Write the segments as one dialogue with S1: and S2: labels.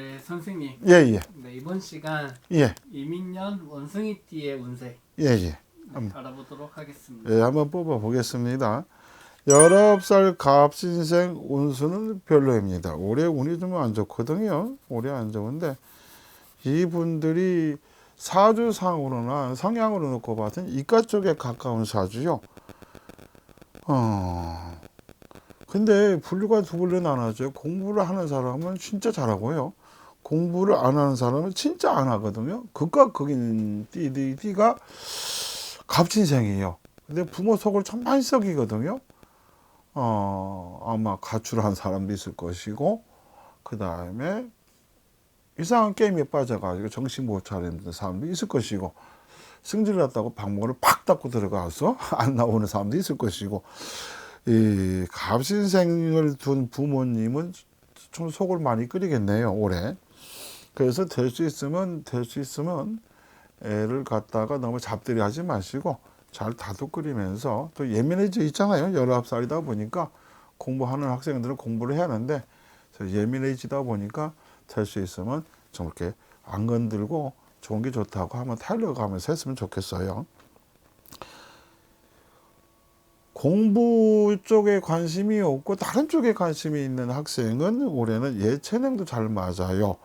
S1: 네, 선생님.
S2: 예, 예.
S1: 네, 이번 시간
S2: 예.
S1: 이민년 원숭이띠의 운세
S2: 예, 예.
S1: 알아보도록 하겠습니다.
S2: 예, 한번 뽑아 보겠습니다. 19살 갑신생 운수는 별로입니다. 올해 운이 좀 안 좋거든요. 올해 안 좋은데 이분들이 사주상으로나 성향으로 놓고 봤더니 이과 쪽에 가까운 사주요. 근데 분류가 두 분류 나눠져요. 공부를 하는 사람은 진짜 잘하고요. 공부를 안 하는 사람은 진짜 안 하거든요. 극과 극인 띠가 갑신생이에요. 근데 부모 속을 좀 많이 썩이거든요. 아마 가출한 사람도 있을 것이고, 그 다음에 이상한 게임에 빠져가지고 정신 못 차리는 사람도 있을 것이고, 승질 났다고 방문을 팍 닫고 들어가서 안 나오는 사람도 있을 것이고, 이 갑신생을 둔 부모님은 좀 속을 많이 끓이겠네요, 올해. 그래서 될 수 있으면 애를 갖다가 너무 잡들이 하지 마시고 잘 다독거리면서, 또 예민해져 있잖아요. 19살이다 보니까 공부하는 학생들은 공부를 해야 하는데 예민해지다 보니까 될 수 있으면 좀 이렇게 안 건들고 좋은 게 좋다고 한번 타일러가면서 했으면 좋겠어요. 공부 쪽에 관심이 없고 다른 쪽에 관심이 있는 학생은 올해는 예체능도 잘 맞아요.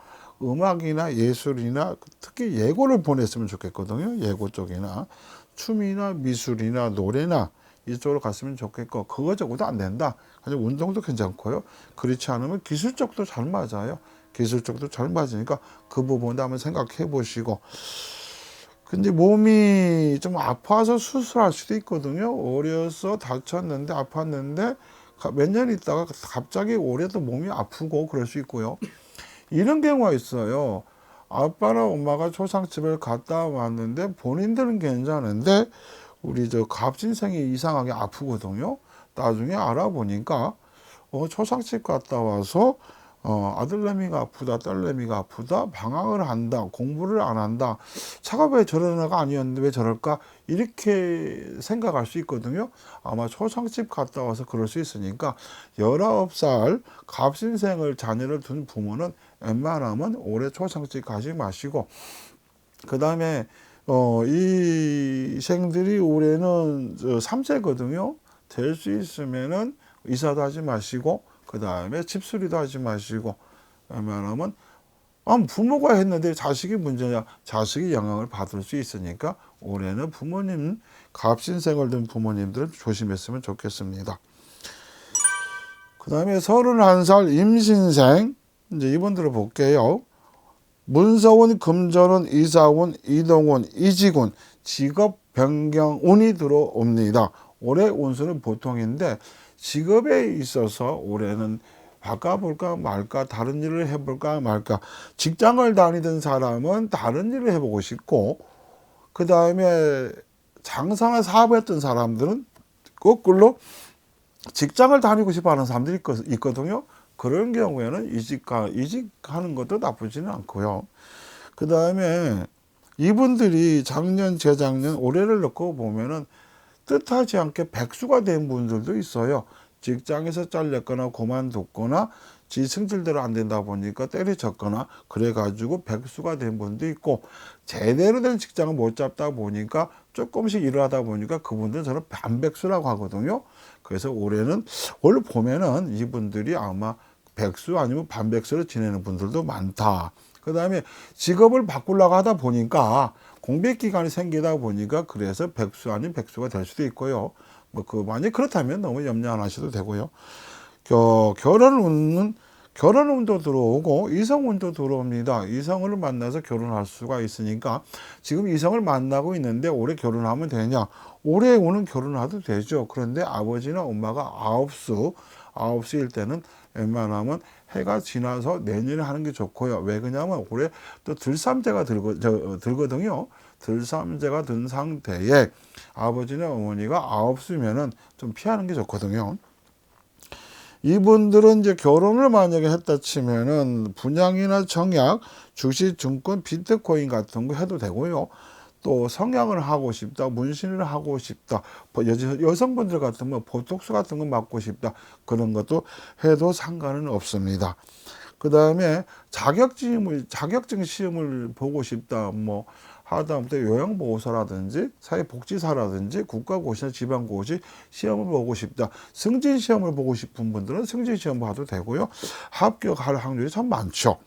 S2: 음악이나 예술이나 특히 예고를 보냈으면 좋겠거든요. 예고 쪽이나 춤이나 미술이나 노래나 이쪽으로 갔으면 좋겠고, 그거 저거도 안 된다. 그냥 운동도 괜찮고요. 그렇지 않으면 기술 쪽도 잘 맞아요. 기술 쪽도 잘 맞으니까 그 부분도 한번 생각해 보시고. 근데 몸이 좀 아파서 수술할 수도 있거든요. 어려서 다쳤는데 아팠는데 몇 년 있다가 갑자기 올해도 몸이 아프고 그럴 수 있고요. 이런 경우가 있어요. 아빠나 엄마가 초상집을 갔다 왔는데 본인들은 괜찮은데 우리 저 갑신생이 이상하게 아프거든요. 나중에 알아보니까 초상집 갔다 와서 아들내미가 아프다, 딸내미가 아프다, 방황을 한다, 공부를 안 한다, 차가 왜 저런 애가 아니었는데 왜 저럴까, 이렇게 생각할 수 있거든요. 아마 초상집 갔다 와서 그럴 수 있으니까 19살 갑신생을 자녀를 둔 부모는 웬만하면 올해 초상집 가지 마시고, 그 다음에 이 생들이 올해는 3세거든요. 될 수 있으면은 이사도 하지 마시고, 그 다음에 집수리도 하지 마시고, 웬만하면 부모가 했는데 자식이 문제냐, 자식이 영향을 받을 수 있으니까 올해는 부모님, 갑신생을 둔 부모님들은 조심했으면 좋겠습니다. 그 다음에 31살 임신생, 이제 이분들을 볼게요. 문서운, 금전운, 이사운, 이동운, 이직운, 직업 변경 운이 들어옵니다. 올해 운수는 보통인데 직업에 있어서 올해는 바꿔볼까 말까, 다른 일을 해볼까 말까. 직장을 다니던 사람은 다른 일을 해보고 싶고, 그 다음에 장사나 사업했던 사람들은 거꾸로 직장을 다니고 싶어 하는 사람들이 있거든요. 그런 경우에는 이직하는 것도 나쁘지는 않고요. 그 다음에 이분들이 작년, 재작년, 올해를 놓고 보면은 뜻하지 않게 백수가 된 분들도 있어요. 직장에서 잘렸거나 그만뒀거나 지 승질대로 안 된다 보니까 때려쳤거나 그래가지고 백수가 된 분도 있고, 제대로 된 직장을 못 잡다 보니까 조금씩 일을 하다 보니까 그분들은 저는 반백수라고 하거든요. 그래서 올해는 원래 보면은 이분들이 아마 백수 아니면 반백수로 지내는 분들도 많다. 그 다음에 직업을 바꾸려고 하다 보니까 공백 기간이 생기다 보니까 그래서 백수 아닌 백수가 될 수도 있고요. 만약 그렇다면 너무 염려 안 하셔도 되고요. 결혼운도 들어오고 이성운도 들어옵니다. 이성을 만나서 결혼할 수가 있으니까 지금 이성을 만나고 있는데 올해 결혼하면 되냐? 올해 오는 결혼해도 되죠. 그런데 아버지나 엄마가 아홉수일 때는 웬만하면 해가 지나서 내년에 하는 게 좋고요. 왜 그러냐면 올해 또 들삼재가 들거든요. 들삼재가 든 상태에 아버지나 어머니가 9수면은 좀 피하는 게 좋거든요. 이분들은 이제 결혼을 만약에 했다 치면은 분양이나 청약, 주식, 증권, 비트코인 같은 거 해도 되고요. 또 성형을 하고 싶다, 문신을 하고 싶다, 여성분들 같으면 보톡스 같은 거 맞고 싶다, 그런 것도 해도 상관은 없습니다. 그 다음에 자격증 시험을 보고 싶다 뭐 하다못해 요양보호사라든지 사회복지사라든지 국가고시나 지방고시 시험을 보고 싶다, 승진시험을 보고 싶은 분들은 승진시험 봐도 되고요. 합격할 확률이 참 많죠.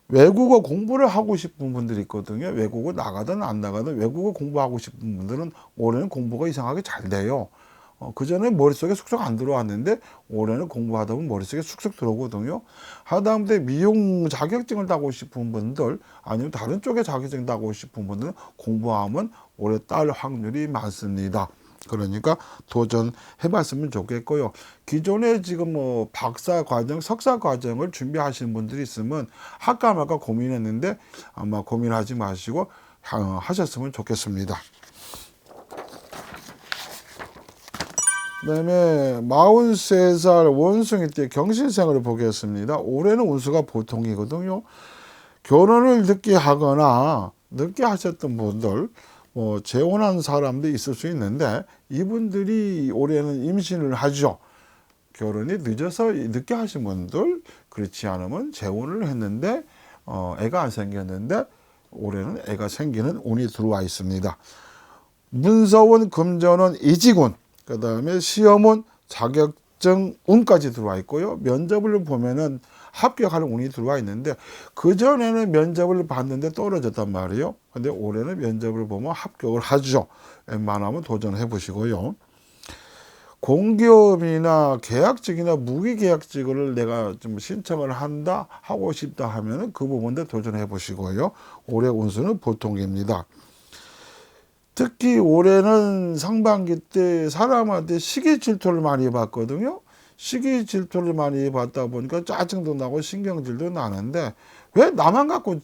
S2: 외국어 공부를 하고 싶은 분들이 있거든요. 외국어 나가든 안 나가든 외국어 공부하고 싶은 분들은 올해는 공부가 이상하게 잘 돼요. 그전에 머릿속에 쑥쑥 안 들어왔는데 올해는 공부하다 보면 머릿속에 쑥쑥 들어오거든요. 하다못해 미용 자격증을 따고 싶은 분들 아니면 다른 쪽에 자격증 따고 싶은 분들은 공부하면 올해 딸 확률이 많습니다. 그러니까 도전해봤으면 좋겠고요. 기존에 지금 뭐 박사 과정, 석사 과정을 준비하시는 분들이 있으면 할까 말까 고민했는데 아마 고민하지 마시고 하셨으면 좋겠습니다. 그다음에 43살 원숭이 때 경신생을 보겠습니다. 올해는 운수가 보통이거든요. 결혼을 늦게 하거나 늦게 하셨던 분들, 뭐 재혼한 사람도 있을 수 있는데 이분들이 올해는 임신을 하죠. 결혼이 늦어서 늦게 하신 분들, 그렇지 않으면 재혼을 했는데 애가 안 생겼는데 올해는 애가 생기는 운이 들어와 있습니다. 문서운, 금전운, 이직운, 그 다음에 시험은 자격증 운까지 들어와 있고요. 면접을 보면은 합격하는 운이 들어와 있는데 그전에는 면접을 봤는데 떨어졌단 말이에요. 근데 올해는 면접을 보면 합격을 하죠. 웬만하면 도전해 보시고요. 공기업이나 계약직이나 무기계약직을 내가 좀 신청을 한다, 하고 싶다 하면은 그 부분도 도전해 보시고요. 올해 운수는 보통입니다. 특히 올해는 상반기 때 사람한테 시기 질투를 많이 받거든요. 시기 질투를 많이 받다 보니까 짜증도 나고 신경질도 나는데 왜 나만 갖고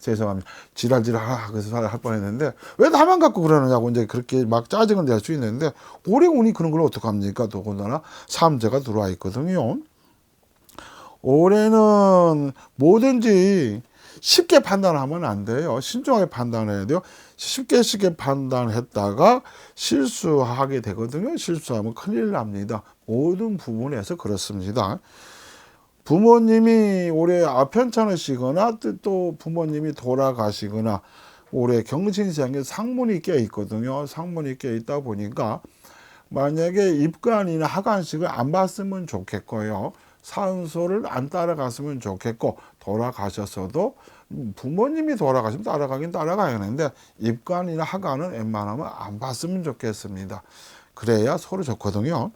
S2: 죄송합니다. 지랄지랄 그래서 할 뻔했는데 왜 나만 갖고 그러느냐고 이제 그렇게 막 짜증을 낼 수 있는데 올해 운이 그런 걸 어떡합니까? 더군다나 삼재가 들어와 있거든요. 올해는 뭐든지 쉽게 판단하면 안 돼요. 신중하게 판단해야 돼요. 쉽게 판단했다가 실수하게 되거든요. 실수하면 큰일 납니다. 모든 부분에서 그렇습니다. 부모님이 올해 아편찮으시거나 또 부모님이 돌아가시거나 올해 경신생에 상문이 껴 있거든요. 상문이 껴 있다 보니까 만약에 입간이나 하간식을 안 봤으면 좋겠고요. 산소를 안 따라갔으면 좋겠고 돌아가셨어도 부모님이 돌아가시면 따라가긴 따라가야 하는데 입간이나 하간은 웬만하면 안 봤으면 좋겠습니다. 그래야 서로 좋거든요.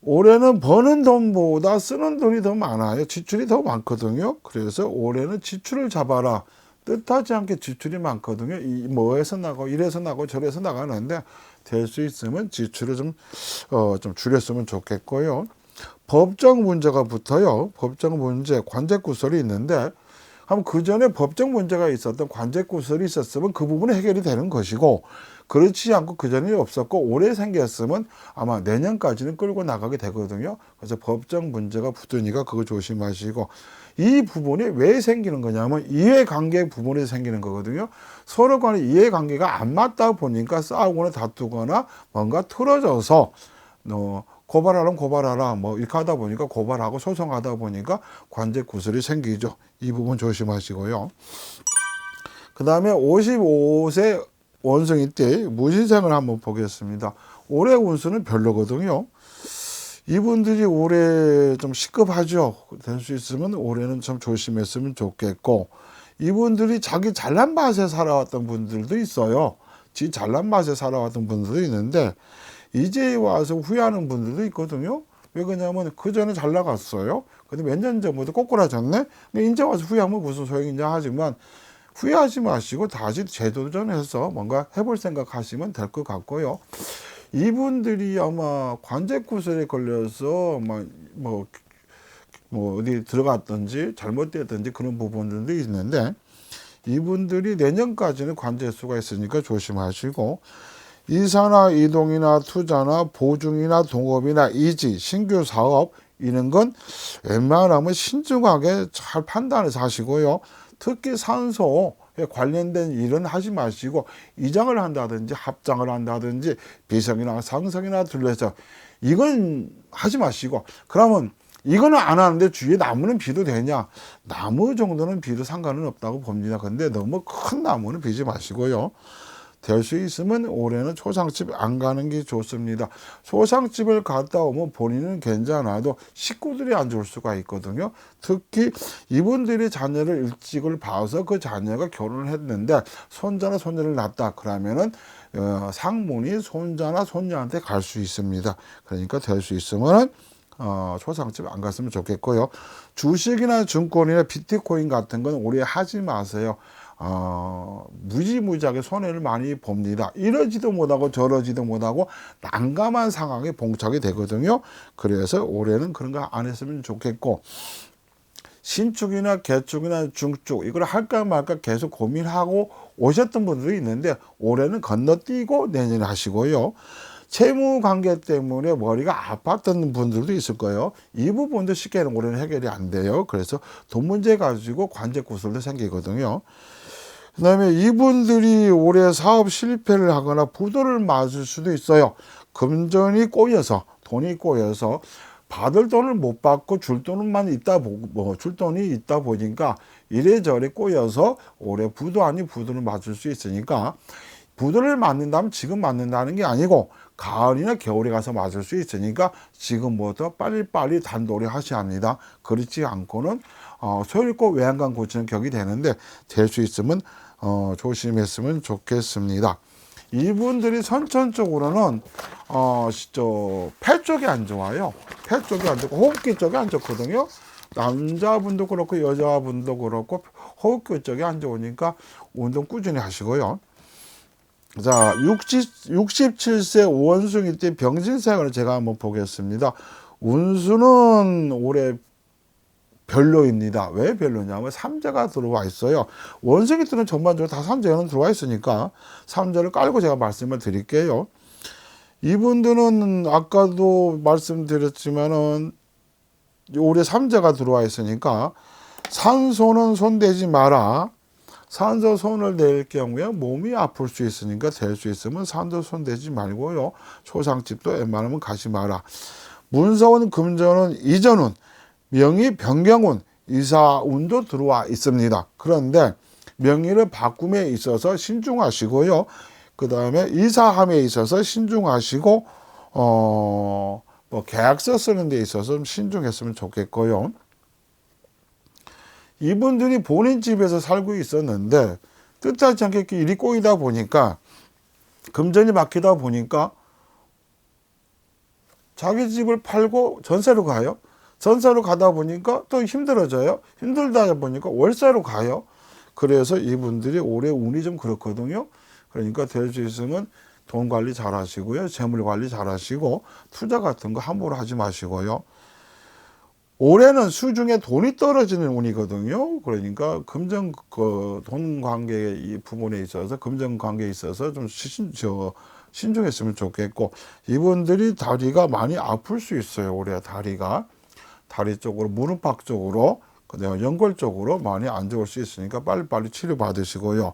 S2: 올해는 버는 돈보다 쓰는 돈이 더 많아요. 지출이 더 많거든요. 그래서 올해는 지출을 잡아라. 뜻하지 않게 지출이 많거든요. 이 뭐에서 나고 이래서 나고 저래서 나가는데 될 수 있으면 지출을 좀 줄였으면 좋겠고요. 법적 문제가 붙어요. 법적 문제, 관제구설이 있는데 그 전에 법적 문제가 있었던 관제구설이 있었으면 그 부분이 해결이 되는 것이고 그렇지 않고 그 전에 없었고 올해 생겼으면 아마 내년까지는 끌고 나가게 되거든요. 그래서 법적 문제가 붙으니까 그거 조심하시고 이 부분이 왜 생기는 거냐면 이해관계 부분에서 생기는 거거든요. 서로 간에 이해관계가 안 맞다 보니까 싸우거나 다투거나 뭔가 틀어져서 고발하라면 고발하라 뭐 이렇게 하다 보니까 고발하고 소송하다 보니까 관제 구설이 생기죠. 이 부분 조심하시고요. 그 다음에 55세 원숭이 때 무신생을 한번 보겠습니다. 올해 운수는 별로거든요. 이분들이 올해 좀 시급하죠. 될 수 있으면 올해는 좀 조심했으면 좋겠고 이분들이 자기 잘난 맛에 살아왔던 분들도 있어요. 지 잘난 맛에 살아왔던 분들도 있는데 이제 와서 후회하는 분들도 있거든요. 왜 그러냐면 그 전에 잘 나갔어요. 근데 몇 년 전부터 꼬꾸라졌네. 근데 이제 와서 후회하면 무슨 소용이냐 하지만 후회하지 마시고 다시 재도전해서 뭔가 해볼 생각 하시면 될 것 같고요. 이분들이 아마 관제구설에 걸려서 뭐 어디 들어갔든지 잘못됐든지 그런 부분들도 있는데 이분들이 내년까지는 관제수가 있으니까 조심하시고 이사나 이동이나 투자나 보증이나 동업이나 이지, 신규 사업 이런 건 웬만하면 신중하게 잘 판단해서 하시고요. 특히 산소에 관련된 일은 하지 마시고 이장을 한다든지 합장을 한다든지 비석이나 상석이나 둘러서 이건 하지 마시고 그러면 이거는 안 하는데 주위에 나무는 비도 되냐? 나무 정도는 비도 상관은 없다고 봅니다. 근데 너무 큰 나무는 비지 마시고요. 될 수 있으면 올해는 초상집 안 가는 게 좋습니다. 초상집을 갔다 오면 본인은 괜찮아도 식구들이 안 좋을 수가 있거든요. 특히 이분들이 자녀를 일찍을 봐서 그 자녀가 결혼을 했는데 손자나 손녀를 낳았다 그러면은 상문이 손자나 손녀한테 갈 수 있습니다. 그러니까 될 수 있으면은 초상집 안 갔으면 좋겠고요. 주식이나 증권이나 비트코인 같은 건 올해 하지 마세요. 무지무지하게 손해를 많이 봅니다. 이러지도 못하고 저러지도 못하고 난감한 상황에 봉착이 되거든요. 그래서 올해는 그런 거 안 했으면 좋겠고, 신축이나 개축이나 중축 이걸 할까 말까 계속 고민하고 오셨던 분들이 있는데 올해는 건너뛰고 내년에 하시고요. 채무 관계 때문에 머리가 아팠던 분들도 있을 거예요. 이 부분도 쉽게는 올해는 해결이 안 돼요. 그래서 돈 문제 가지고 관제 구설도 생기거든요. 그 다음에 이분들이 올해 사업 실패를 하거나 부도를 맞을 수도 있어요. 금전이 꼬여서, 돈이 꼬여서 받을 돈을 못 받고 줄 돈만 있다 줄 돈이 있다 보니까 이래저래 꼬여서 올해 부도 아닌 부도를 맞을 수 있으니까, 부도를 맞는다면 지금 맞는다는 게 아니고 가을이나 겨울에 가서 맞을 수 있으니까 지금부터 빨리빨리 단도리 하셔야 합니다. 그렇지 않고는 소일고 외양간 고치는 격이 되는데 될 수 있으면 조심했으면 좋겠습니다. 이분들이 선천적으로는 폐 쪽이 안 좋아요. 폐 쪽이 안 좋고 호흡기 쪽이 안 좋거든요. 남자분도 그렇고 여자분도 그렇고 호흡기 쪽이 안 좋으니까 운동 꾸준히 하시고요. 자, 67세 원숭이 때 병진생활을 제가 한번 보겠습니다. 운수는 올해 별로입니다. 왜 별로냐면 삼재가 들어와 있어요. 원숭이들은 전반적으로 다 삼재는 들어와 있으니까 삼재를 깔고 제가 말씀을 드릴게요. 이분들은 아까도 말씀드렸지만은 올해 삼재가 들어와 있으니까 산소는 손대지 마라. 산소 손을 댈 경우에 몸이 아플 수 있으니까 될 수 있으면 산소 손대지 말고요. 초상집도 웬만하면 가지 마라. 문서운 금전은 이전운, 명의 변경운, 이사운도 들어와 있습니다. 그런데 명의를 바꿈에 있어서 신중하시고요. 그 다음에 이사함에 있어서 신중하시고 계약서 쓰는 데 있어서 좀 신중했으면 좋겠고요. 이분들이 본인 집에서 살고 있었는데 뜻하지 않게 일이 꼬이다 보니까, 금전이 막히다 보니까 자기 집을 팔고 전세로 가요. 전세로 가다 보니까 또 힘들어져요. 힘들다 보니까 월세로 가요. 그래서 이분들이 올해 운이 좀 그렇거든요. 그러니까 될 수 있으면 돈 관리 잘 하시고요. 재물 관리 잘 하시고 투자 같은 거 함부로 하지 마시고요. 올해는 수중에 돈이 떨어지는 운이거든요. 그러니까 금전 돈 관계 이 부분에 있어서 금전 관계에 있어서 좀 신중했으면 좋겠고, 이분들이 다리가 많이 아플 수 있어요. 올해 다리 쪽으로, 무릎팍 쪽으로, 그다음에 연골 쪽으로 많이 안 좋을 수 있으니까 빨리빨리 치료 받으시고요.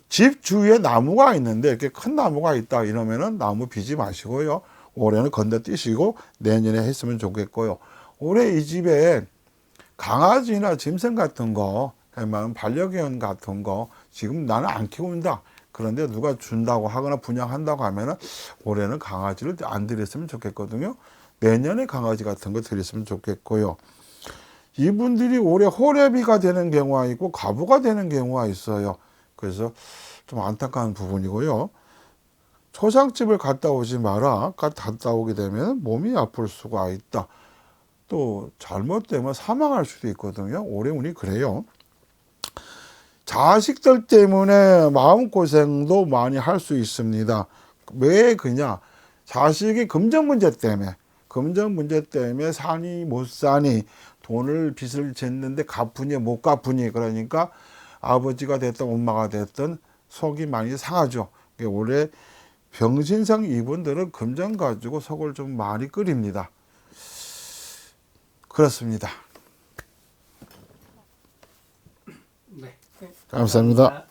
S2: 집 주위에 나무가 있는데 이렇게 큰 나무가 있다 이러면은 나무 비지 마시고요. 올해는 건너뛰시고 내년에 했으면 좋겠고요. 올해 이 집에 강아지나 짐승 같은 거, 반려견 같은 거 지금 나는 안 키운다. 그런데 누가 준다고 하거나 분양한다고 하면은 올해는 강아지를 안 드렸으면 좋겠거든요. 내년에 강아지 같은 거 드렸으면 좋겠고요. 이분들이 올해 호래비가 되는 경우가 있고 과부가 되는 경우가 있어요. 그래서 좀 안타까운 부분이고요. 초상집을 갔다 오지 마라. 갔다 오게 되면 몸이 아플 수가 있다. 또 잘못되면 사망할 수도 있거든요. 올해 운이 그래요. 자식들 때문에 마음고생도 많이 할 수 있습니다. 왜 그냐? 자식이 금전 문제 때문에 사니 못 사니, 돈을 빚을 졌는데 갚으니 못 갚으니, 그러니까 아버지가 됐든 엄마가 됐든 속이 많이 상하죠. 올해 병신상 이분들은 금전 가지고 속을 좀 많이 끓입니다. 그렇습니다.
S1: 네.
S2: 감사합니다.